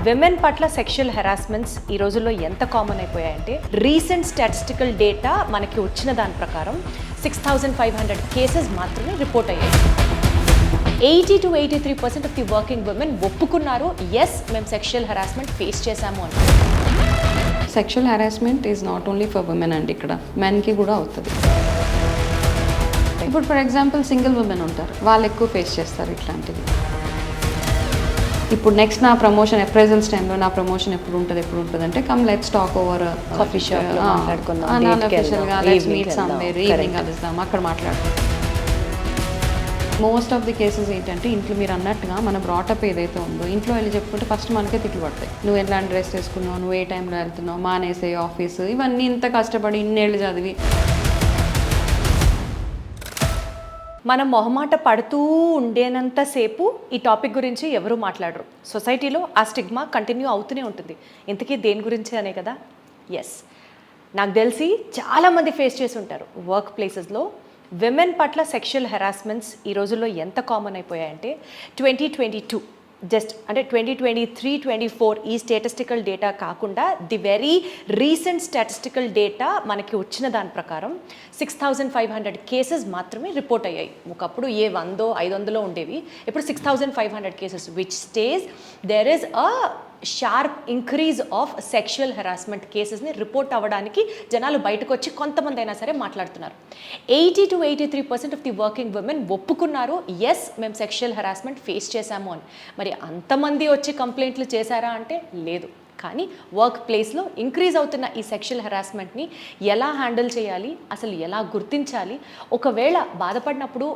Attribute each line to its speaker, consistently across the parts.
Speaker 1: Women పట్ల sexual harassments ఈ రోజుల్లో ఎంత కామన్ అయిపోయాయంటే రీసెంట్ స్టాటిస్టికల్ డేటా మనకి వచ్చిన దాని ప్రకారం 6,500 కేసెస్ మాత్రమే రిపోర్ట్ అయ్యాయి. 80 to 83% of the working women ఒప్పుకున్నారు ఎస్ మేము సెక్షువల్ హెరాస్మెంట్ ఫేస్ చేశాము అని.
Speaker 2: Sexual harassment is not only for women అండి, ఇక్కడ మెన్కి కూడా అవుతుంది. ఇప్పుడు ఫర్ ఎగ్జాంపుల్ సింగిల్ ఉమెన్ ఉంటారు, వాళ్ళు ఎక్కువ ఫేస్ చేస్తారు ఇట్లాంటివి. ఇప్పుడు నెక్స్ట్ నా ప్రమోషన్ అప్రైజల్స్ టైంలో నా ప్రమోషన్ ఎప్పుడు ఉంటుంది అంటే come let's talk over
Speaker 1: coffee shop
Speaker 2: అన్అఫిషియల్గా లెట్స్ మీట్ సమ్వేర్ ఈవినింగ్ కలుద్దాం అక్కడ మాట్లాడుకుంటాం. మోస్ట్ ఆఫ్ ది కేసెస్ ఏంటంటే ఇంట్లో మీరు అన్నట్టుగా మన బ్రాటప్ ఏదైతే ఉందో ఇంట్లో వెళ్ళి చెప్పుకుంటే ఫస్ట్ మనకే తిట్లు పడతాయి. నువ్వు ఎట్లాంటి డ్రెస్ వేసుకున్నావు, నువ్వు ఏ టైంలో వెళ్తున్నావు, మానేసే ఆఫీసు, ఇవన్నీ ఇంత కష్టపడి ఇన్నేళ్ళు చదివి
Speaker 1: మనం మొహమాట పడుతూ ఉండేనంతసేపు ఈ టాపిక్ గురించి ఎవరు మాట్లాడరు. సొసైటీలో ఆ స్టిగ్మా కంటిన్యూ అవుతూనే ఉంటుంది. ఇంతకీ దేని గురించి అనే కదా. ఎస్, నాకు తెలిసి చాలామంది ఫేస్ చేసి ఉంటారు. వర్క్ ప్లేసెస్లో విమెన్ పట్ల సెక్షువల్ హెరాస్మెంట్స్ ఈ రోజుల్లో ఎంత కామన్ అయిపోయాయంటే 2022 జస్ట్ అంటే 2023-24 ఈ స్టాటిస్టికల్ డేటా కాకుండా the very recent statistical data మనకి వచ్చిన దాని ప్రకారం 6,500 కేసెస్ మాత్రమే రిపోర్ట్ అయ్యాయి. ఒకప్పుడు 100-500 ఉండేవి, ఇప్పుడు 6,500 cases, which stage there is a sharp increase of sexual harassment కేసెస్ని రిపోర్ట్ అవ్వడానికి జనాలు బయటకు వచ్చి కొంతమంది అయినా సరే మాట్లాడుతున్నారు. 80 to 83% of the working women ఒప్పుకున్నారు ఎస్ మేము సెక్షువల్ హెరాస్మెంట్ ఫేస్ చేశాము అని. మరి అంతమంది వచ్చి కంప్లైంట్లు చేశారా అంటే లేదు. కానీ వర్క్ ప్లేస్లో ఇంక్రీజ్ అవుతున్న ఈ సెక్షువల్ హెరాస్మెంట్ని ఎలా హ్యాండిల్ చేయాలి, అసలు ఎలా గుర్తించాలి, ఒకవేళ బాధపడినప్పుడు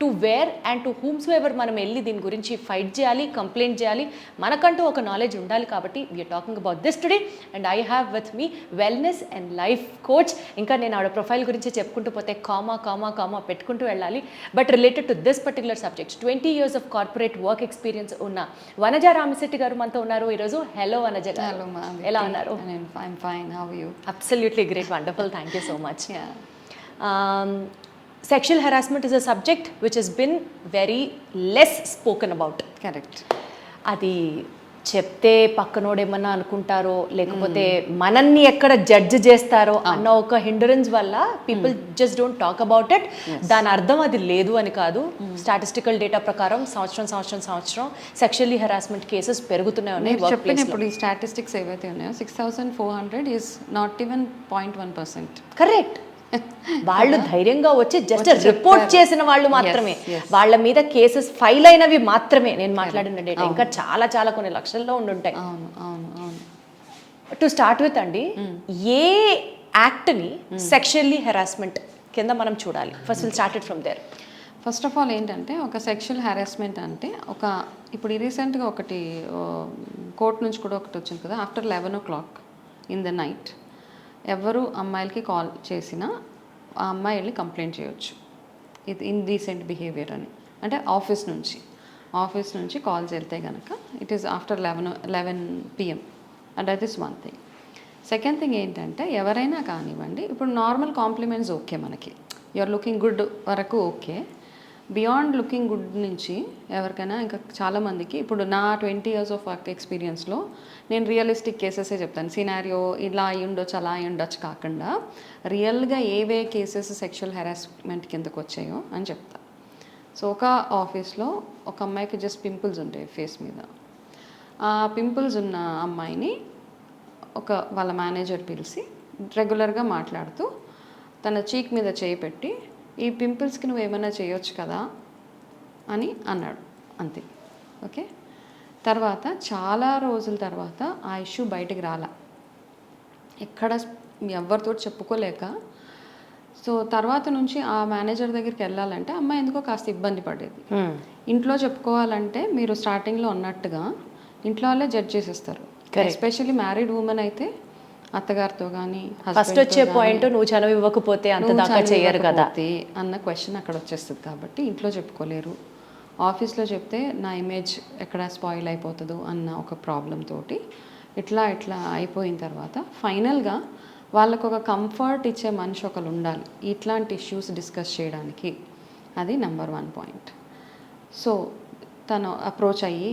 Speaker 1: to where and to whomsoever మనం వెళ్ళి దీని గురించి ఫైట్ చేయాలి, కంప్లైంట్ చేయాలి, మనకంటూ ఒక నాలెడ్జ్ ఉండాలి. కాబట్టి we're talking about this today and I have with me wellness and life coach. ఇంకా నేను ఆవిడ ప్రొఫైల్ గురించి చెప్పుకుంటూ పోతే కామా పెట్టుకుంటూ వెళ్ళాలి. But related to this particular subject 20 years of corporate work experience ఉన్న వనజ రామశెట్టి గారు మనతో ఉన్నారు ఈరోజు. హలో వనజ గారు, ఎలా ఉన్నారు? Absolutely great, wonderful, thank you so much. Sexual harassment is a subject which has been very less spoken about.
Speaker 2: Correct.
Speaker 1: అది చెప్తే పక్కనోడేమన్నా అనుకుంటారో, లేకపోతే మనల్ని ఎక్కడ జడ్జ్ చేస్తారో అన్న ఒక హిండరెన్స్ వల్ల people just don't talk about it. దాని అర్థం అది లేదు అని కాదు. స్టాటిస్టికల్ డేటా ప్రకారం సంవత్సరం సెక్షువల్లీ హెరాస్మెంట్ కేసెస్ పెరుగుతూనే ఉన్నాయి.
Speaker 2: చెప్పినప్పుడు ఈ స్టాటిస్టిక్స్ ఏవైతే ఉన్నాయో 6,400 ఈజ్ నాట్ ఈవెన్ 0.1%.
Speaker 1: కరెక్ట్. వాళ్ళు ధైర్యంగా వచ్చి జస్ట్ రిపోర్ట్ చేసిన వాళ్ళు మాత్రమే, వాళ్ళ మీద కేసెస్ ఫైల్ అయినవి మాత్రమే నేను మాట్లాడిన డేటా. ఇంకా చాలా కొన్ని లక్షల్లో ఉండుంటాయి. టు స్టార్ట్ విత్ అండి, ఏ యాక్ట్ని సెక్షువల్లీ హెరాస్మెంట్ కింద మనం చూడాలి? First will started from there.
Speaker 2: First of all ఏంటంటే ఒక సెక్షువల్ హెరాస్మెంట్ అంటే ఇప్పుడు రీసెంట్గా ఒకటి కోర్టు నుంచి కూడా ఒకటి వచ్చింది కదా, after 11 o'clock in the night ఎవరు అమ్మాయిలకి కాల్ చేసినా ఆ అమ్మాయి వెళ్ళి కంప్లైంట్ చేయొచ్చు. ఇది ఇన్డీసెంట్ బిహేవియర్ అని. అంటే ఆఫీస్ నుంచి కాల్స్ వెళ్తే కనుక it is after 11 PM and that is one thing. Second thing ఏంటంటే ఎవరైనా కానివ్వండి, ఇప్పుడు నార్మల్ కాంప్లిమెంట్స్ ఓకే, మనకి యూఆర్ లుకింగ్ గుడ్ వరకు ఓకే. బియాండ్ లుకింగ్ గుడ్ నుంచి ఎవరికైనా ఇంకా చాలామందికి ఇప్పుడు నా 20 years ఆఫ్ వర్క్ ఎక్స్పీరియన్స్లో నేను రియలిస్టిక్ కేసెసే చెప్తాను. సినారియో ఇలా అయి ఉండొచ్చు అలా అయి ఉండొచ్చు కాకుండా రియల్గా ఏవే కేసెస్ సెక్షువల్ హెరాస్మెంట్ కిందకు వచ్చాయో అని చెప్తా. సో ఒక ఆఫీస్లో ఒక అమ్మాయికి జస్ట్ పింపుల్స్ ఉంటాయి ఫేస్ మీద. ఆ పింపుల్స్ ఉన్న అమ్మాయిని వాళ్ళ మేనేజర్ పిలిచి రెగ్యులర్గా మాట్లాడుతూ తన చీక్ మీద చేయి పెట్టి ఈ పింపుల్స్కి నువ్వు ఏమైనా చేయొచ్చు కదా అని అన్నాడు, అంతే. ఓకే, తర్వాత చాలా రోజుల తర్వాత ఆ ఇష్యూ బయటకు రాలా, ఎక్కడ ఎవరితో చెప్పుకోలేక. సో తర్వాత నుంచి ఆ మేనేజర్ దగ్గరికి వెళ్ళాలంటే అమ్మాయి ఎందుకో కాస్త ఇబ్బంది పడేది. ఇంట్లో చెప్పుకోవాలంటే మీరు స్టార్టింగ్లో అన్నట్టుగా ఇంట్లో వాళ్ళే జడ్జ్ చేసేస్తారు. ఎస్పెషల్లీ మ్యారీడ్ ఉమెన్ అయితే అత్తగారితో కానీ
Speaker 1: ఫస్ట్ వచ్చే పాయింట్ నువ్వు చనువు ఇవ్వకపోతే అంత దాకా చేయరు కదా
Speaker 2: అన్న క్వశ్చన్ అక్కడ వచ్చేస్తుంది. కాబట్టి ఇంట్లో చెప్పుకోలేరు, ఆఫీస్లో చెప్తే నా ఇమేజ్ ఎక్కడ స్పాయిల్ అయిపోతుందో అన్న ఒక ప్రాబ్లం తోటి ఇట్లా అయిపోయిన తర్వాత ఫైనల్గా వాళ్ళకు ఒక కంఫర్ట్ ఇచ్చే మనిషి ఒకరు ఉండాలి ఇట్లాంటి ఇష్యూస్ డిస్కస్ చేయడానికి. అది నెంబర్ 1 పాయింట్. సో తను అప్రోచ్ అయ్యి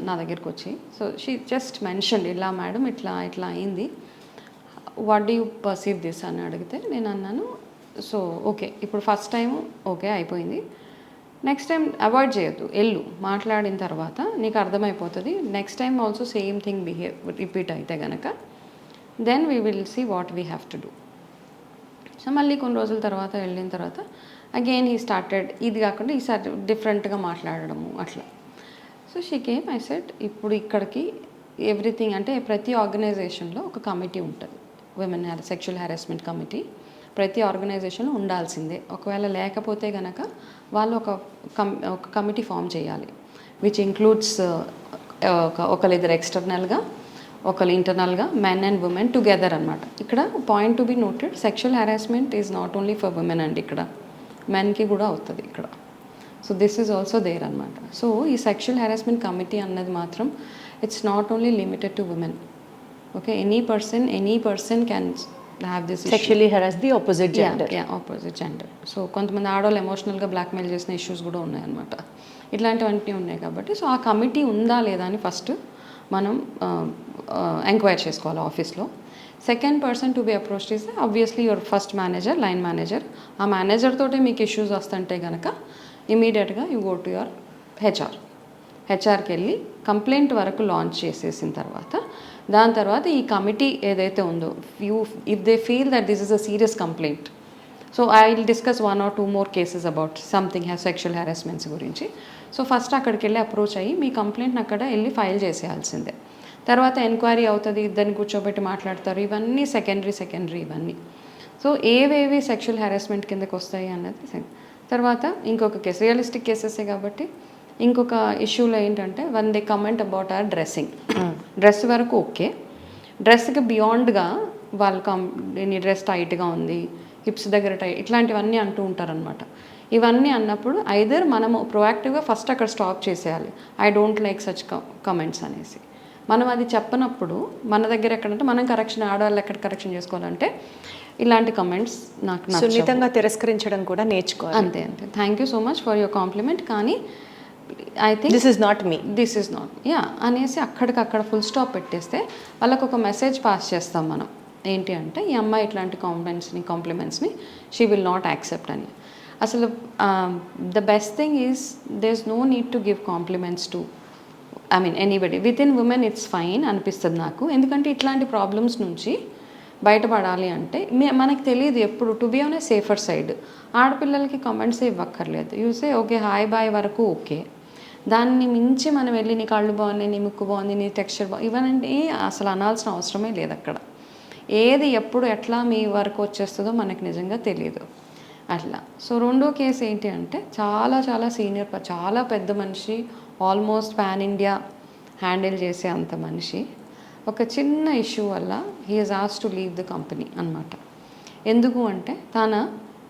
Speaker 2: నా దగ్గరికి వచ్చి సో షీ జస్ట్ మెన్షన్ ఇలా మేడం ఇట్లా ఇట్లా అయింది, what do you perceive this అని అడిగితే నేను అన్నాను సో ఓకే ఇప్పుడు ఫస్ట్ టైం ఓకే అయిపోయింది, నెక్స్ట్ టైం అవాయిడ్ చేయొద్దు, వెళ్ళు మాట్లాడిన తర్వాత నీకు అర్థమైపోతుంది, next time also same thing repeat అయితే కనుక then we will see what we have to do. So మళ్ళీ కొన్ని రోజుల తర్వాత వెళ్ళిన తర్వాత అగైన్ హీ స్టార్టెడ్ ఇది కాకుండా ఈసారి డిఫరెంట్గా మాట్లాడడము అట్లా. So she came I said ఇప్పుడు ఇక్కడికి ఎవ్రీథింగ్ అంటే ప్రతి ఆర్గనైజేషన్లో ఒక కమిటీ ఉంటుంది, విమెన్ సెక్షువల్ హ్యారాస్మెంట్ కమిటీ ప్రతి ఆర్గనైజేషన్లో ఉండాల్సిందే. ఒకవేళ లేకపోతే కనుక వాళ్ళు ఒక కమిటీ ఫామ్ చేయాలి విచ్ ఇంక్లూడ్స్ ఒకరిద్దరు ఎక్స్టర్నల్గా ఒకళ్ళు ఇంటర్నల్గా మెన్ అండ్ ఉమెన్ టుగెదర్ అనమాట. ఇక్కడ point to be noted, sexual harassment is not only for women అండి, ఇక్కడ మెన్కి కూడా అవుతుంది ఇక్కడ. So this is also there అనమాట. సో ఈ సెక్షువల్ హ్యారాస్మెంట్ కమిటీ అన్నది మాత్రం it's not only limited to women. Okay, any person can have this
Speaker 1: sexually harass the opposite gender.
Speaker 2: Opposite gender. So కొంతమంది ఆడవాళ్ళు ఎమోషనల్గా బ్లాక్మెయిల్ చేసిన ఇష్యూస్ కూడా ఉన్నాయన్నమాట, ఇట్లాంటివన్నీ ఉన్నాయి. కాబట్టి సో ఆ కమిటీ ఉందా లేదా అని ఫస్ట్ మనం ఎంక్వైర్ చేసుకోవాలి ఆఫీస్లో. Second person to be approached is obviously your first manager, line manager. ఆ మేనేజర్ తోటే మీకు ఇష్యూస్ వస్తుంటే కనుక ఇమీడియట్గా యూ గో టు యువర్ హెచ్ఆర్కి వెళ్ళి కంప్లైంట్ వరకు లాంచ్ చేసేసిన తర్వాత దాని తర్వాత ఈ కమిటీ ఏదైతే ఉందో if they feel that this is a serious complaint, so I will discuss 1 or 2 more cases about something sexual harassments గురించి. సో ఫస్ట్ అక్కడికి వెళ్ళి అప్రోచ్ అయ్యి మీ కంప్లైంట్ని అక్కడ వెళ్ళి ఫైల్ చేసేయాల్సిందే. తర్వాత ఎంక్వైరీ అవుతుంది, ఇద్దరిని కూర్చోబెట్టి మాట్లాడతారు, ఇవన్నీ సెకండరీ ఇవన్నీ. సో ఏవేవి సెక్షువల్ హ్యారాస్మెంట్ కిందకి వస్తాయి అన్నది తర్వాత ఇంకొక కేసు, రియలిస్టిక్ కేసెసే కాబట్టి ఇంకొక ఇష్యూలో ఏంటంటే one they comment about our dressing. Dress వరకు ఓకే, డ్రెస్కి బియాండ్గా వాళ్ళు నీ డ్రెస్ టైట్గా ఉంది, హిప్స్ దగ్గర టైట్, ఇట్లాంటివన్నీ అంటూ ఉంటారనమాట. ఇవన్నీ అన్నప్పుడు ఐదర్ మనము ప్రొయాక్టివ్గా ఫస్ట్ అక్కడ స్టాప్ చేసేయాలి, I don't like such comments అనేసి. మనం అది చెప్పనప్పుడు మన దగ్గర ఎక్కడంటే మనం కరెక్షన్, ఆడవాళ్ళు ఎక్కడ కరెక్షన్ చేసుకోవాలంటే ఇలాంటి కమెంట్స్ నాకు
Speaker 1: సున్నితంగా తిరస్కరించడం కూడా నేర్చుకోవాలి.
Speaker 2: అంతే. Thank you so much for your compliment, కానీ I think
Speaker 1: this is not me,
Speaker 2: this is not అనేసి అక్కడికక్కడ ఫుల్ స్టాప్ పెట్టేస్తే వాళ్ళకు ఒక మెసేజ్ పాస్ చేస్తాం మనం, ఏంటి అంటే ఈ అమ్మాయి ఇట్లాంటి కాంప్లిమెంట్స్ని షీ విల్ నాట్ యాక్సెప్ట్ అని. అసలు the best thing is there is no need to give compliments to anybody with in women. It's fine అనిపిస్తుంది నాకు, ఎందుకంటే ఇట్లాంటి ప్రాబ్లమ్స్ నుంచి బయటపడాలి అంటే మనకు తెలియదు ఎప్పుడు to be on a safer side. ఆడపిల్లలకి కామెంట్స్ ఇవ్వక్కర్లేదు, యూసే ఓకే హాయ్ బాయ్ వరకు ఓకే, దాన్ని మించి మనం వెళ్ళి నీ కళ్ళు బాగున్నాయి, నీ ముక్కు బాగుంది, నీ టెక్స్చర్ బాగుంది, ఇవన్నీ అసలు అనాల్సిన అవసరమే లేదు అక్కడ. ఏది ఎప్పుడు ఎట్లా మీ వరకు వచ్చేస్తుందో మనకు నిజంగా తెలియదు అట్లా. సో రెండో కేసు ఏంటి అంటే చాలా సీనియర్, చాలా పెద్ద మనిషి, ఆల్మోస్ట్ పాన్ ఇండియా హ్యాండిల్ చేసే అంత మనిషి, ఒక చిన్న ఇష్యూ వల్ల he is asked to leave the company అనమాట. ఎందుకు అంటే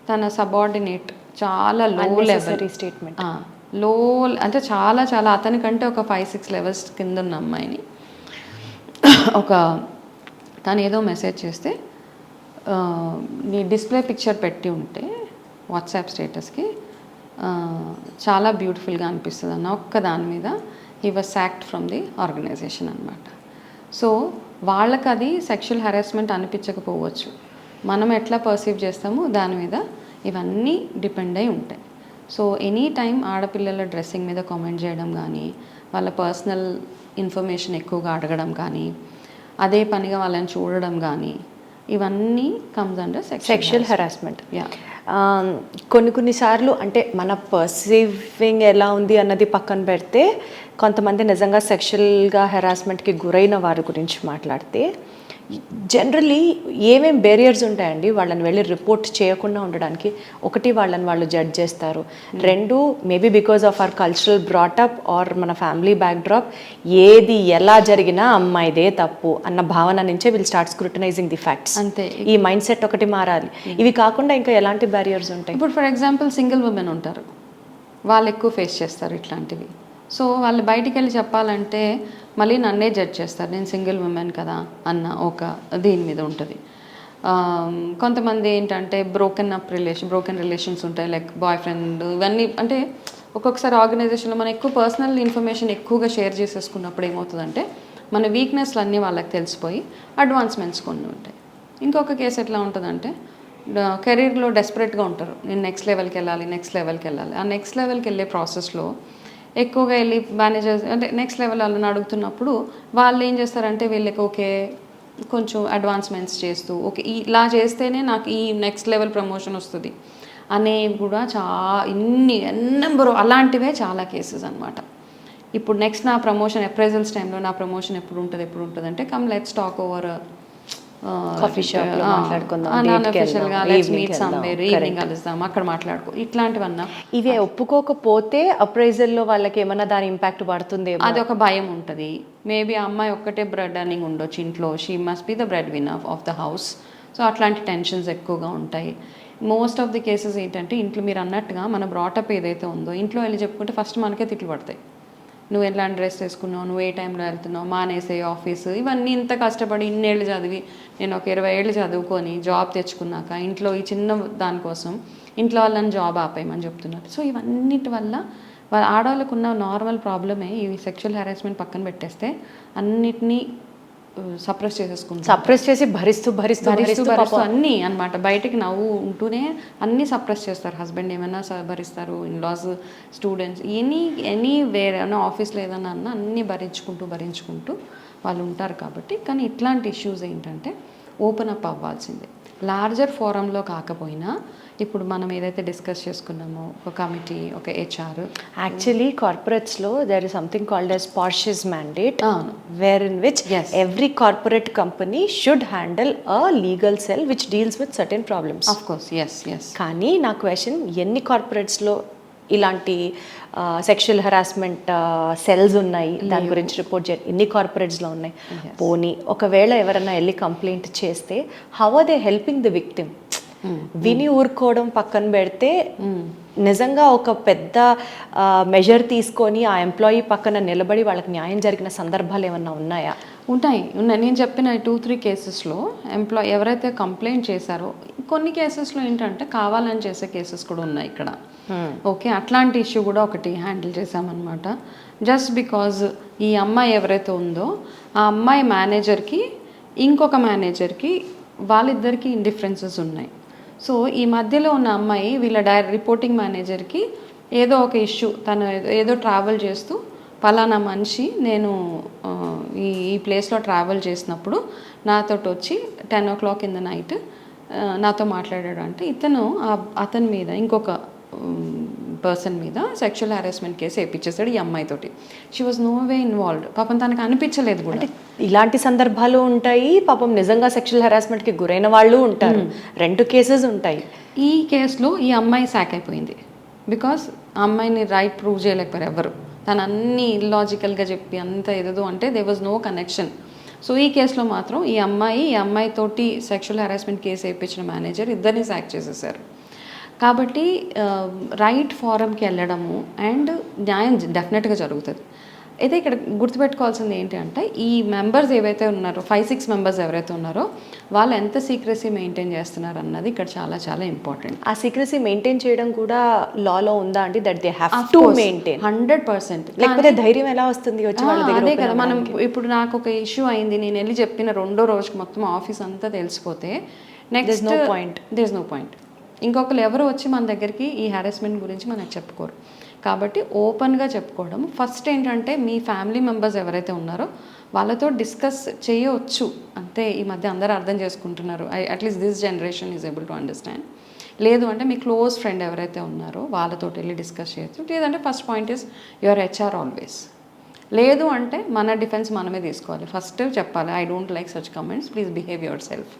Speaker 2: తన సబార్డినేట్ చాలా లో లెవెల్
Speaker 1: స్టేట్మెంట్,
Speaker 2: లో అంటే చాలా అతనికంటే ఒక 5-6 లెవెల్స్ కింద ఉన్న అమ్మాయిని తను ఏదో మెసేజ్ చేస్తే నీ డిస్ప్లే పిక్చర్ పెట్టి ఉంటే వాట్సాప్ స్టేటస్కి చాలా బ్యూటిఫుల్గా అనిపిస్తుంది అన్న ఒక్క దాని మీద he was sacked from the organisation అనమాట. సో వాళ్ళకి అది సెక్షువల్ హెరాస్మెంట్ అనిపించకపోవచ్చు, మనం ఎట్లా పర్సీవ్ చేస్తామో దాని మీద ఇవన్నీ డిపెండ్ అయి ఉంటాయి. సో ఎనీ టైం ఆడపిల్లల డ్రెస్సింగ్ మీద కామెంట్ చేయడం కానీ, వాళ్ళ పర్సనల్ ఇన్ఫర్మేషన్ ఎక్కువగా అడగడం కానీ, అదే పనిగా వాళ్ళని చూడడం కానీ, ఇవన్నీ కమ్స్ అండర్
Speaker 1: సెక్షువల్ హెరాస్మెంట్. కొన్నిసార్లు అంటే మన పర్సీవింగ్ ఎలా ఉంది అన్నది పక్కన పెడితే, కొంతమంది నిజంగా సెక్షువల్గా హెరాస్మెంట్కి గురైన వారి గురించి మాట్లాడితే జనరలీ ఏమేం బేరియర్స్ ఉంటాయండి వాళ్ళని వెళ్ళి రిపోర్ట్ చేయకుండా ఉండడానికి? ఒకటి, వాళ్ళని వాళ్ళు జడ్జ్ చేస్తారు. రెండు, maybe because of our cultural brought up or family backdrop, ఏది ఎలా జరిగినా అమ్మాయిదే తప్పు అన్న భావన నుంచే will start scrutinising the facts.
Speaker 2: అంతే,
Speaker 1: ఈ మైండ్ సెట్ ఒకటి మారాలి. ఇవి కాకుండా ఇంకా ఎలాంటి బ్యారియర్స్ ఉంటాయి?
Speaker 2: ఇప్పుడు ఫర్ ఎగ్జాంపుల్ సింగిల్ ఉమెన్ ఉంటారు, వాళ్ళు ఎక్కువ ఫేస్ చేస్తారు ఇట్లాంటివి. సో వాళ్ళు బయటికి వెళ్ళి చెప్పాలంటే మళ్ళీ నన్నే జడ్జ్ చేస్తారు, నేను సింగిల్ ఉమెన్ కదా అన్న ఒక దీని మీద ఉంటుంది. కొంతమంది ఏంటంటే బ్రోకెన్ రిలేషన్స్ ఉంటాయి, లైక్ బాయ్ ఫ్రెండ్, ఇవన్నీ అంటే ఒక్కొక్కసారి ఆర్గనైజేషన్లో మనం ఎక్కువ పర్సనల్ ఇన్ఫర్మేషన్ ఎక్కువగా షేర్ చేసేసుకున్నప్పుడు ఏమవుతుందంటే మన వీక్నెస్లు అన్నీ వాళ్ళకి తెలిసిపోయి అడ్వాన్స్మెంట్స్ కొన్ని ఉంటాయి. ఇంకొక కేసు ఎట్లా ఉంటుందంటే కెరీర్లో డెస్పరేట్గా ఉంటారు, నేను నెక్స్ట్ లెవెల్కి వెళ్ళాలి. ఆ నెక్స్ట్ లెవెల్కి వెళ్ళే ప్రాసెస్లో ఎక్కువగా వెళ్ళి మేనేజర్స్ అంటే నెక్స్ట్ లెవెల్ వాళ్ళని అడుగుతున్నప్పుడు వాళ్ళు ఏం చేస్తారంటే వీళ్ళకి ఓకే కొంచెం అడ్వాన్స్మెంట్స్ చేస్తూ ఓకే ఇలా చేస్తేనే నాకు ఈ నెక్స్ట్ లెవెల్ ప్రమోషన్ వస్తుంది అనేవి కూడా నెంబరు అలాంటివే చాలా కేసెస్ అనమాట. ఇప్పుడు నెక్స్ట్ నా ప్రమోషన్ అప్రైజల్స్ టైంలో నా ప్రమోషన్ ఎప్పుడు ఉంటుంది అంటే come let's talk over
Speaker 1: coffee shop లో మాట్లాడుకుందాం,
Speaker 2: ఈవినింగ్ కలుద్దాం, అక్కడ మాట్లాడుకో, ఇట్లాంటివన్నా.
Speaker 1: ఇవి ఒప్పుకోకపోతే అప్రైజల్ లో వాళ్ళకి ఏమన్నా దాని ఇంపాక్ట్ పడుతుంది,
Speaker 2: అది ఒక భయం ఉంటుంది. మేబీ ఆ అమ్మాయి ఒక్కటే బ్రెడ్ అర్నింగ్ ఉండొచ్చు ఇంట్లో, she must be the bread winner of the house. So అట్లాంటి టెన్షన్స్ ఎక్కువగా ఉంటాయి. మోస్ట్ ఆఫ్ ది కేసెస్ ఏంటంటే ఇంట్లో మీరు అన్నట్టుగా మన బ్రాటప్ ఏదైతే ఉందో ఇంట్లో వెళ్ళి చెప్పుకుంటే ఫస్ట్ మనకే తిట్లు పడతాయి. నువ్వు ఎలాంటి డ్రెస్ వేసుకున్నావు, నువ్వు ఏ టైంలో వెళ్తున్నావు, మానేసే ఆఫీసు, ఇవన్నీ ఇంత కష్టపడి ఇన్నేళ్ళు చదివి నేను ఒక 20 ఏళ్ళు చదువుకొని జాబ్ తెచ్చుకున్నాక ఇంట్లో ఈ చిన్న దానికోసం ఇంట్లో వాళ్ళని జాబ్ ఆపేయమని చెప్తున్నారు. సో ఇవన్నిటి వల్ల ఆడవాళ్ళకు ఉన్న నార్మల్ ప్రాబ్లమే ఈ సెక్షువల్ హెరాస్మెంట్ పక్కన పెట్టేస్తే అన్నిటినీ సప్రెస్ చేసి భరిస్తూ అన్నీ అనమాట. బయటకి నవ్వు ఉంటూనే అన్నీ సప్రెస్ చేస్తారు. హస్బెండ్ ఏమైనా భరిస్తారు, ఇన్లాస్, స్టూడెంట్స్, ఎనీ వేరే ఆఫీస్లో ఏదైనా అన్నా అన్నీ భరించుకుంటూ వాళ్ళు ఉంటారు. కాబట్టి కానీ ఇట్లాంటి ఇష్యూస్ ఏంటంటే ఓపెన్ అప్ అవ్వాల్సిందే. లార్జర్ ఫోరంలో కాకపోయినా ఇప్పుడు మనం ఏదైతే డిస్కస్ చేసుకున్నామో ఒక కమిటీ, ఒక హెచ్ఆర్,
Speaker 1: యాక్చువల్లీ కార్పొరేట్స్లో there is something called as Porsche's mandate, where in which every corporate company should handle a legal cell which deals with certain problems.
Speaker 2: Of course yes.
Speaker 1: కానీ నా క్వశ్చన్, ఎన్ని కార్పొరేట్స్లో ఇలాంటి sexual harassment cells ఉన్నాయి, దాని గురించి report చేయాలి, ఎన్ని కార్పొరేట్స్లో ఉన్నాయి? పోనీ ఒకవేళ ఎవరైనా వెళ్ళి కంప్లైంట్ చేస్తే how are they helping the victim? విని ఊరుకోవడం పక్కన పెడితే నిజంగా ఒక పెద్ద మెజర్ తీసుకొని ఆ ఎంప్లాయీ పక్కన నిలబడి వాళ్ళకి న్యాయం జరిగిన సందర్భాలు ఏమన్నా ఉన్నాయా?
Speaker 2: ఉన్నాయి. నేను చెప్పిన 2-3 కేసెస్లో ఎవరైతే కంప్లైంట్ చేశారో, కొన్ని కేసెస్లో ఏంటంటే కావాలని చేసే కేసెస్ కూడా ఉన్నాయి ఇక్కడ. ఓకే, అట్లాంటి ఇష్యూ కూడా ఒకటి హ్యాండిల్ చేశామన్నమాట. జస్ట్ బికాజ్ ఈ అమ్మాయి ఎవరైతే ఉందో ఆ అమ్మాయి మేనేజర్కి ఇంకొక మేనేజర్కి వాళ్ళిద్దరికి ఇండిఫరెన్సెస్ ఉన్నాయి. సో ఈ మధ్యలో ఉన్న అమ్మాయి వీళ్ళ రిపోర్టింగ్ మేనేజర్కి ఏదో ఒక ఇష్యూ, తను ఏదో ట్రావెల్ చేస్తూ పలానా మనిషి నేను ఈ ప్లేస్లో ట్రావెల్ చేసినప్పుడు నాతో వచ్చి 10 o'clock ఇన్ ద నైట్ నాతో మాట్లాడాడు అంటే అతని మీద ఇంకొక పర్సన్ మీద సెక్షువల్ హెరాస్మెంట్ కేసు వేయించేసాడు ఈ అమ్మాయితోటి. She was no way involved. పాపం తనకు అనిపించలేదు కూడా.
Speaker 1: ఇలాంటి సందర్భాలు ఉంటాయి, పాపం నిజంగా సెక్షువల్ హెరాస్మెంట్కి గురైన వాళ్ళు ఉంటారు. 2 కేసెస్ ఉంటాయి.
Speaker 2: ఈ కేసులో ఈ అమ్మాయి సాక్ అయిపోయింది. బికాస్ ఆ అమ్మాయిని రైట్ ప్రూవ్ చేయలేకపోయారు ఎవరు. తను అన్ని ఇల్లాజికల్గా చెప్పి అంత ఏదో అంటే they was no connection. So ఈ కేసులో మాత్రం ఈ అమ్మాయితోటి సెక్షువల్ హెరాస్మెంట్ కేసు వేయించిన మేనేజర్ ఇద్దరిని సాక్ చేసేసారు. కాబట్టి రైట్ ఫారంకి వెళ్ళడము అండ్ న్యాయం డెఫినెట్గా జరుగుతుంది. అయితే ఇక్కడ గుర్తుపెట్టుకోవాల్సింది ఏంటి అంటే ఈ మెంబర్స్ ఏవైతే ఉన్నారో 5-6 మెంబర్స్ ఎవరైతే ఉన్నారో వాళ్ళు ఎంత సీక్రెసీ మెయింటైన్ చేస్తున్నారు అన్నది ఇక్కడ చాలా చాలా ఇంపార్టెంట్.
Speaker 1: ఆ సీక్రెసీ మెయింటైన్ చేయడం కూడా లాలో ఉందా అండి? That they have to maintain
Speaker 2: 100%.
Speaker 1: లేకపోతే ధైర్యం ఎలా వస్తుంది వచ్చి వాళ్ళ దగ్గర?
Speaker 2: అదే కదా, మనం ఇప్పుడు నాకు ఒక ఇష్యూ అయింది, నేను వెళ్ళి చెప్పిన 2వ రోజుకి మొత్తం ఆఫీస్ అంతా తెలిసిపోతే next there is no point. ఇంకొకరు ఎవరు వచ్చి మన దగ్గరికి ఈ హెరాస్మెంట్ గురించి మనకు చెప్పుకోరు. కాబట్టి ఓపెన్గా చెప్పుకోవడం ఫస్ట్. ఏంటంటే మీ ఫ్యామిలీ మెంబర్స్ ఎవరైతే ఉన్నారో వాళ్ళతో డిస్కస్ చేయవచ్చు. అంతే, ఈ మధ్య అందరూ అర్థం చేసుకుంటున్నారు. At least this generation is able to understand. లేదు అంటే మీ క్లోజ్ ఫ్రెండ్ ఎవరైతే ఉన్నారో వాళ్ళతో వెళ్ళి డిస్కస్ చేయొచ్చు. లేదంటే first point is your HR always. లేదు అంటే మన డిఫెన్స్ మనమే తీసుకోవాలి. ఫస్ట్ చెప్పాలి, I don't like such comments, please behave your self,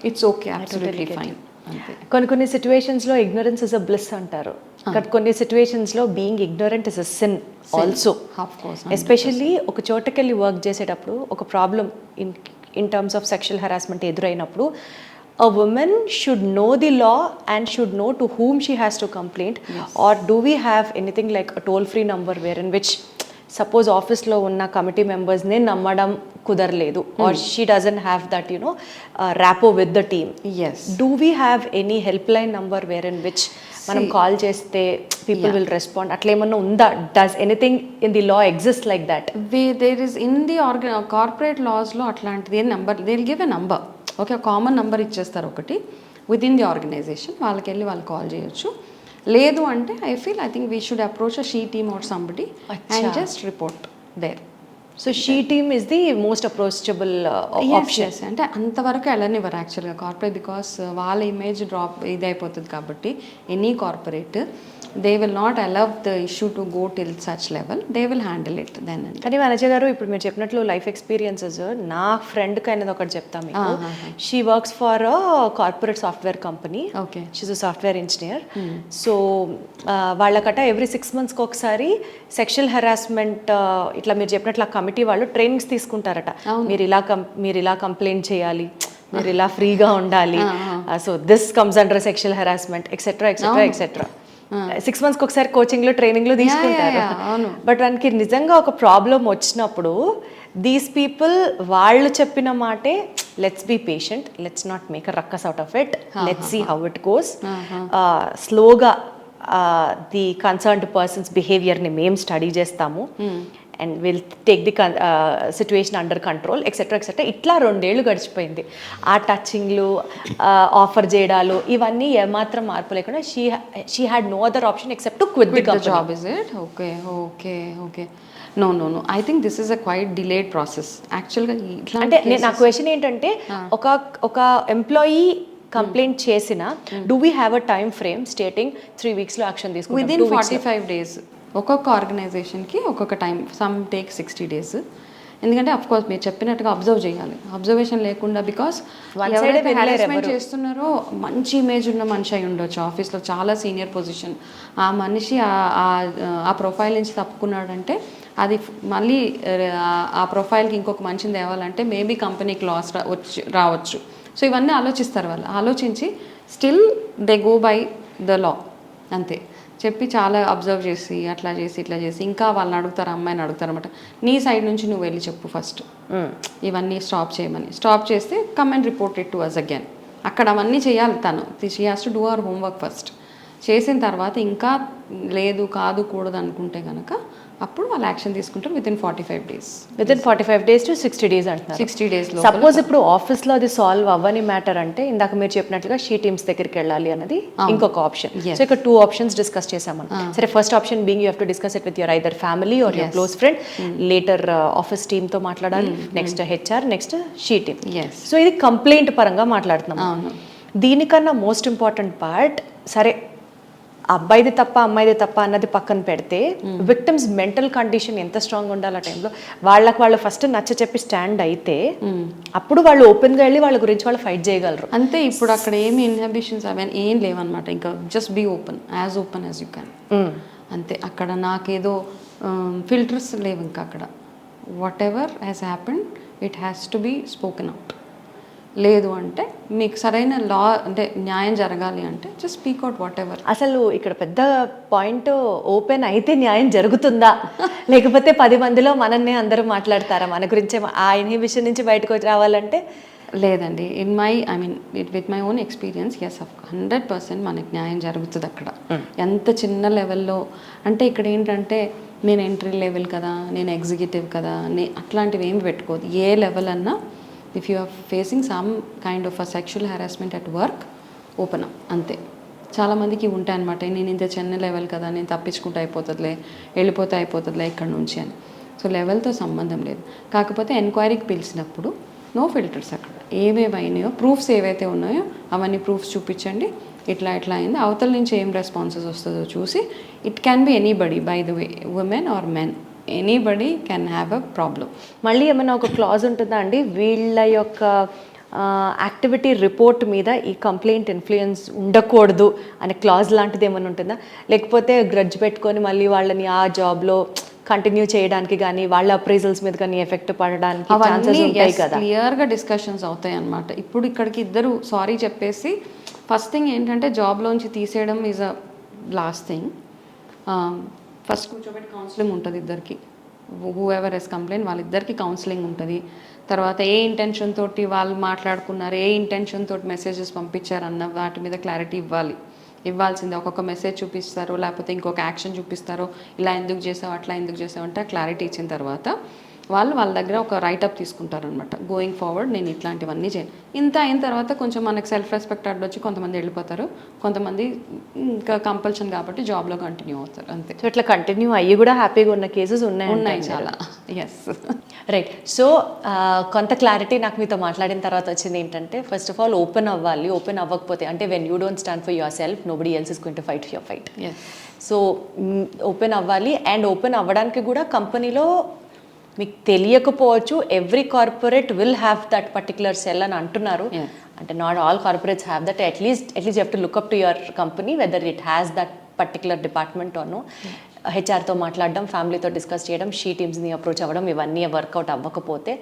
Speaker 2: it's okay, absolutely fine.
Speaker 1: కొన్ని సిచ్యువేషన్స్లో ఇగ్నోరెన్స్ ఇస్ అ బ్లిస్ అంటారు. కొన్ని సిచ్యువేషన్స్లో being ignorant is a sin also. Especially ఒక చోటకెళ్ళి వర్క్ చేసేటప్పుడు ఒక problem in terms of sexual harassment ఎదురైనప్పుడు a woman should know the law and should know to whom she has to complain. Yes. Or do we have anything like a toll free number wherein which suppose ఆఫీస్లో ఉన్న committee మెంబర్స్ని నమ్మడం కుదరలేదు or she doesn't have that rapport with the team,
Speaker 2: yes
Speaker 1: do we have any help line number where in which మనం call చేస్తే people will respond, అట్లా ఏమన్నా ఉందా? Does anything in the law exist like that?
Speaker 2: There is in the corporate లాస్లో అట్లాంటిది number, they will give a number. Okay, common number ఇచ్చేస్తారు ఒకటి with in the organisation, వాళ్ళకి వెళ్ళి వాళ్ళు కాల్ చేయొచ్చు. లేదు అంటే I think we should approach a she team or somebody and just report there.
Speaker 1: So she team is the most approachable option.
Speaker 2: అంటే అంతవరకు వెళ్ళనివ్వరు యాక్చువల్గా కార్పొరేట్, బికాస్ వాళ్ళ ఇమేజ్ డ్రాప్ ఇది అయిపోతుంది కాబట్టి. Any corporate they will not allow the issue to go till such level, they will handle it then.
Speaker 1: కానీ వనజ గారు, ఇప్పుడు మీరు చెప్పినట్లు లైఫ్ ఎక్స్పీరియన్సెస్, నా ఫ్రెండ్కి అయినది ఒకటి చెప్తాను మీకు. She works for a corporate software company.
Speaker 2: Okay,
Speaker 1: she's a software engineer. So వాళ్ళకట ఎవ్రీ 6 monthsకి ఒకసారి సెక్షువల్ హెరాస్మెంట్ ఇట్లా మీరు చెప్పినట్లు ఆ కమిటీ వాళ్ళు ట్రైనింగ్స్ తీసుకుంటారట. మీరు ఇలా కంప్లైంట్ చేయాలి, మీరు ఇలా ఫ్రీగా ఉండాలి, so this comes under sexual harassment etcetera etcetera etcetera. 6 monthsకి ఒకసారి కోచింగ్లో ట్రైనింగ్లో తీసుకుంటారు. బట్ మనకి నిజంగా ఒక ప్రాబ్లం వచ్చినప్పుడు దీస్ పీపుల్ వాళ్ళు చెప్పిన మాటే, let's be patient, let's not make a ruckus out of it, let's see how it goes, స్లోగా ది కన్సర్న్డ్ పర్సన్స్ బిహేవియర్ని మేము స్టడీ చేస్తాము and will take the situation under control etcetera etcetera. ఇట్లా 2 ఏళ్ళు గడిచిపోయింది. ఆ టచింగ్లు, ఆఫర్ చేయడాలు, ఇవన్నీ ఏమాత్రం మార్పు లేకుండా she had no other option except to quit the
Speaker 2: job. Is it? Okay okay okay. No I think this is a quite delayed process యాక్చువల్గా.
Speaker 1: అంటే నా క్వశ్చన్ ఏంటంటే, ఒక ఎంప్లాయీ కంప్లైంట్ చేసిన, do we have a time frame stating 3 weeks action తీసుకుంటాం?
Speaker 2: Within 45 days. ఒక్కొక్క ఆర్గనైజేషన్కి ఒక్కొక్క టైం, సమ్ టేక్ 60 days. ఎందుకంటే అఫ్ కోర్స్ మీరు చెప్పినట్టుగా అబ్జర్వ్ చేయాలి, అబ్జర్వేషన్ లేకుండా. బికాస్ ఎవరైతే హెరాస్మెంట్ చేస్తున్నారో మంచి ఇమేజ్ ఉన్న మనిషి అయి ఉండొచ్చు, ఆఫీస్లో చాలా సీనియర్ పొజిషన్, ఆ మనిషి ఆ ప్రొఫైల్ నుంచి తప్పుకున్నాడంటే అది మళ్ళీ ఆ ప్రొఫైల్కి ఇంకొక మంచిని తేవాలంటే మేబీ కంపెనీకి లాస్ రావచ్చు. సో ఇవన్నీ ఆలోచిస్తారు వాళ్ళు. ఆలోచించి still they go by the law అంతే చెప్పి చాలా అబ్జర్వ్ చేసి అట్లా చేసి ఇట్లా చేసి ఇంకా వాళ్ళని అడుగుతారు, అమ్మాయిని అడుగుతారు అనమాట, నీ సైడ్ నుంచి నువ్వు వెళ్ళి చెప్పు ఫస్ట్ ఇవన్నీ స్టాప్ చేయమని. స్టాప్ చేస్తే come and report it to us again. అక్కడ అవన్నీ చేయాలి తను. She has to do our homework first. చేసిన తర్వాత ఇంకా లేదు కాదు కూడదు అనుకుంటే కనుక అప్పుడు వాళ్ళు యాక్షన్ తీసుకుంటారు within 45 days.
Speaker 1: Within 45 days to 60 days అంటున్నారు.
Speaker 2: 60 days.
Speaker 1: సపోజ్ ఇప్పుడు ఆఫీస్లో అది సాల్వ్ అవ్వని మ్యాటర్ అంటే, ఇందాక మీరు చెప్పినట్లుగా షీ టీమ్స్ దగ్గరికి వెళ్ళాలి అన్నది ఇంకొక ఆప్షన్. సో ఇక్కడ 2 options డిస్కస్ చేసాం మనం. సరే, first option being you have to discuss it with your either family or your close friend. Later office టీమ్తో మాట్లాడాలి, next HR, next she team. So ఇది కంప్లైంట్ పరంగా మాట్లాడుతున్నాం. దీనికన్నా మోస్ట్ ఇంపార్టెంట్ పార్ట్, సరే అబ్బాయిది తప్ప అమ్మాయిది తప్ప అన్నది పక్కన పెడితే, విక్టిమ్స్ మెంటల్ కండిషన్ ఎంత స్ట్రాంగ్ ఉండాలి ఆ టైంలో. వాళ్ళు ఫస్ట్ నచ్చ చెప్పి స్టాండ్ అయితే అప్పుడు వాళ్ళు ఓపెన్గా వెళ్ళి వాళ్ళ గురించి వాళ్ళు ఫైట్ చేయగలరు.
Speaker 2: అంతే. ఇప్పుడు అక్కడ ఏమి ఇన్హిబిషన్స్ అవన్నీ ఏం లేవన్నమాట. ఇంకా just be open as you can అంతే. అక్కడ నాకేదో ఫిల్టర్స్ లేవు. ఇంకా అక్కడ whatever has happened it has to be spoken out. లేదు అంటే మీకు సరైన లా అంటే న్యాయం జరగాలి అంటే just speak out whatever.
Speaker 1: అసలు ఇక్కడ పెద్ద పాయింట్, ఓపెన్ అయితే న్యాయం జరుగుతుందా, లేకపోతే 10 మందిలో మనన్నే అందరూ మాట్లాడతారా మన గురించే? ఆ ఇన్హిబిషన్ నుంచి బయటకు రావాలంటే
Speaker 2: లేదండి. With my own experience, yes 100% మనకి న్యాయం జరుగుతుంది అక్కడ. ఎంత చిన్న లెవెల్లో అంటే, ఇక్కడ ఏంటంటే నేను ఎంట్రీ లెవెల్ కదా, నేను ఎగ్జిక్యూటివ్ కదా, అట్లాంటివి ఏమి పెట్టుకోదు. ఏ లెవెల్ అన్నా if you are facing some kind of a sexual harassment at work, open up అంతే. చాలామందికి ఉంటాయి అనమాట, నేను ఇంత చిన్న లెవెల్ కదా, నేను తప్పించుకుంటే వెళ్ళిపోతే అయిపోతుందిలే ఇక్కడ నుంచి అని. సో లెవెల్తో సంబంధం లేదు. కాకపోతే ఎంక్వైరీకి పిలిచినప్పుడు నో ఫిల్టర్స్. అక్కడ ఏమేమైనాయో ప్రూఫ్స్ ఏవైతే ఉన్నాయో అవన్నీ ప్రూఫ్స్ చూపించండి. ఇట్లా అయింది, అవతల నుంచి ఏం రెస్పాన్సెస్ వస్తుందో చూసి, it can be anybody by the way, women or men, anybody can have a problem.
Speaker 1: మళ్ళీ ఏమైనా ఒక క్లాజ్ ఉంటుందా అండి, వీళ్ళ యొక్క యాక్టివిటీ రిపోర్ట్ మీద ఈ కంప్లైంట్ ఇన్ఫ్లుయెన్స్ ఉండకూడదు అనే క్లాజ్ లాంటిది ఏమైనా ఉంటుందా? లేకపోతే గ్రడ్జ్ పెట్టుకొని మళ్ళీ వాళ్ళని ఆ జాబ్లో కంటిన్యూ చేయడానికి కానీ, వాళ్ళ అప్రైజల్స్ మీద కానీ ఎఫెక్ట్ పడడానికి ఛాన్సెస్ ఉంటాయి కదా?
Speaker 2: క్లియర్గా డిస్కషన్స్ అవుతాయి అన్నమాట. ఇప్పుడు ఇక్కడికి ఇద్దరు సారీ చెప్పేసి, ఫస్ట్ థింగ్ ఏంటంటే జాబ్లోంచి తీసేయడం is a last thing. First కూర్చోబెట్టి కౌన్సిలింగ్ ఉంటుంది ఇద్దరికి. హూ ఎవర్ ఎస్ కంప్లైంట్ వాళ్ళిద్దరికి కౌన్సిలింగ్ ఉంటుంది. తర్వాత ఏ ఇంటెన్షన్ తోటి వాళ్ళు మాట్లాడుకున్నారు, ఏ ఇంటెన్షన్ తోటి మెసేజెస్ పంపించారు అన్న వాటి మీద క్లారిటీ ఇవ్వాల్సిందే. ఒక్కొక్క మెసేజ్ చూపిస్తారు, లేకపోతే ఇంకొక యాక్షన్ చూపిస్తారు, ఇలా ఎందుకు చేసావు అట్లా ఎందుకు చేసావు అంటే క్లారిటీ ఇచ్చిన తర్వాత వాళ్ళ దగ్గర ఒక రైటప్ తీసుకుంటారనమాట. గోయింగ్ ఫార్వర్డ్ నేను ఇట్లాంటివన్నీ చేయను. ఇంత అయిన తర్వాత కొంచెం మనకు సెల్ఫ్ రెస్పెక్ట్ అడ్డొచ్చి కొంతమంది వెళ్ళిపోతారు, కొంతమంది ఇంకా కంపల్షన్ కాబట్టి జాబ్లో కంటిన్యూ అవుతారు అంతే.
Speaker 1: సో ఇట్లా కంటిన్యూ అయ్యి కూడా హ్యాపీగా ఉన్న కేసెస్
Speaker 2: ఉన్నాయి చాలా. Yes,
Speaker 1: right. సో కొంత క్లారిటీ నాకు మీతో మాట్లాడిన తర్వాత వచ్చింది ఏంటంటే, ఫస్ట్ ఆఫ్ ఆల్ ఓపెన్ అవ్వాలి. ఓపెన్ అవ్వకపోతే అంటే when you don't stand for యువర్ సెల్ఫ్ nobody else is going to fight your fight. So open అవ్వాలి. అండ్ ఓపెన్ అవ్వడానికి కూడా కంపెనీలో మీకు తెలియకపోవచ్చు, every corporate will have that particular cell అని అంటున్నారు. అంటే not all corporates have that. At least you have to look up to your company whether it has that particular department or no. హెచ్ఆర్తో మాట్లాడడం, ఫ్యామిలీతో డిస్కస్ చేయడం, షీ టీమ్స్ని అప్రోచ్ అవ్వడం, ఇవన్నీ work out అవ్వకపోతే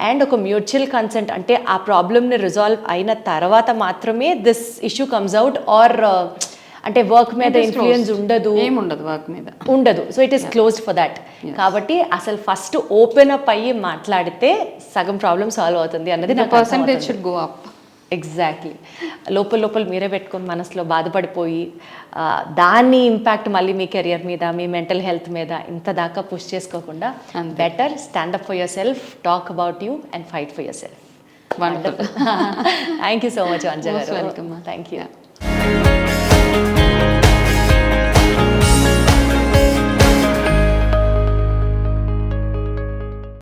Speaker 1: అండ్ ఒక మ్యూచువల్ కన్సెంట్ అంటే ఆ ప్రాబ్లమ్ని రిజాల్వ్ అయిన తర్వాత మాత్రమే this issue comes out. Or అంటే వర్క్ మీద ఇన్ఫ్లుయెన్స్
Speaker 2: ఏముండదు, వర్క్ మీద
Speaker 1: ఉండదు. So it is closed for that. కాబట్టి అసలు ఫస్ట్ ఓపెన్ అప్ అయ్యి మాట్లాడితే సగం ప్రాబ్లమ్ సాల్వ్ అవుతుంది అన్నది నా
Speaker 2: percentage should go up.
Speaker 1: Exactly. లోపల మీరే పెట్టుకొని మనసులో బాధపడిపోయి దాని ఇంపాక్ట్ మళ్ళీ మీ కెరియర్ మీద, మీ మెంటల్ హెల్త్ మీద ఇంత దాకా పుష్ చేసుకోకుండా బెటర్ స్టాండ్ అప్ ఫర్ యువర్ self, talk about you and fight for యువర్ self.
Speaker 2: Wonderful.
Speaker 1: Thank you so much Anjana గారు.
Speaker 2: వెల్కమ్.
Speaker 1: Thank you.